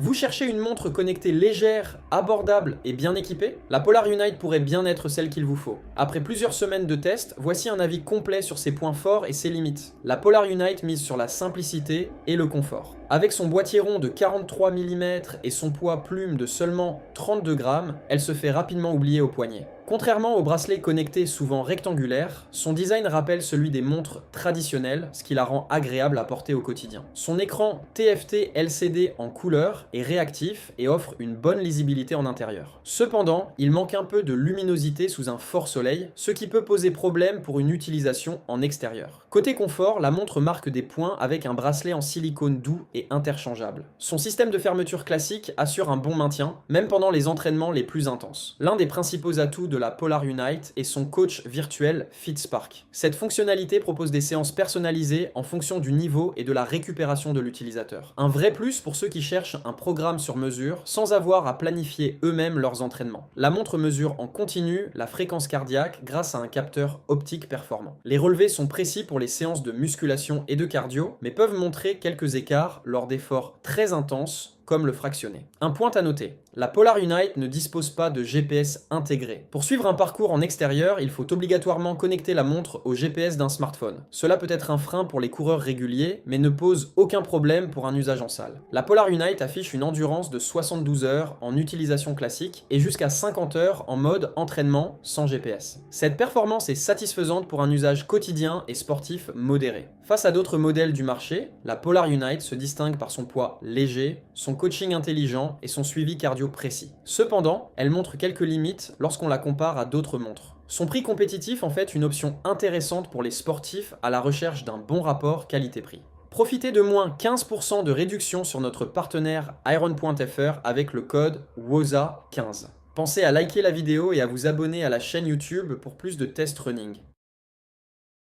Vous cherchez une montre connectée légère, abordable et bien équipée? La Polar Unite pourrait bien être celle qu'il vous faut. Après plusieurs semaines de tests, voici un avis complet sur ses points forts et ses limites. La Polar Unite mise sur la simplicité et le confort. Avec son boîtier rond de 43 mm et son poids plume de seulement 32 grammes, elle se fait rapidement oublier au poignet. Contrairement aux bracelets connectés souvent rectangulaires, son design rappelle celui des montres traditionnelles, ce qui la rend agréable à porter au quotidien. Son écran TFT LCD en couleur est réactif et offre une bonne lisibilité en intérieur. Cependant, il manque un peu de luminosité sous un fort soleil, ce qui peut poser problème pour une utilisation en extérieur. Côté confort, la montre marque des points avec un bracelet en silicone doux et interchangeable. Son système de fermeture classique assure un bon maintien, même pendant les entraînements les plus intenses. L'un des principaux atouts de la Polar Unite est son coach virtuel FitSpark. Cette fonctionnalité propose des séances personnalisées en fonction du niveau et de la récupération de l'utilisateur. Un vrai plus pour ceux qui cherchent un programme sur mesure sans avoir à planifier eux-mêmes leurs entraînements. La montre mesure en continu la fréquence cardiaque grâce à un capteur optique performant. Les relevés sont précis pour les séances de musculation et de cardio, mais peuvent montrer quelques écarts lors d'efforts très intenses comme le fractionné. Un point à noter, la Polar Unite ne dispose pas de GPS intégré. Pour suivre un parcours en extérieur, il faut obligatoirement connecter la montre au GPS d'un smartphone. Cela peut être un frein pour les coureurs réguliers, mais ne pose aucun problème pour un usage en salle. La Polar Unite affiche une endurance de 72 heures en utilisation classique et jusqu'à 50 heures en mode entraînement sans GPS. Cette performance est satisfaisante pour un usage quotidien et sportif modéré. Face à d'autres modèles du marché, la Polar Unite se distingue par son poids léger, son coaching intelligent et son suivi cardio précis. Cependant, elle montre quelques limites lorsqu'on la compare à d'autres montres. Son prix compétitif en fait une option intéressante pour les sportifs à la recherche d'un bon rapport qualité-prix. Profitez de moins 15% de réduction sur notre partenaire Iron.fr avec le code WOZA15. Pensez à liker la vidéo et à vous abonner à la chaîne YouTube pour plus de tests running.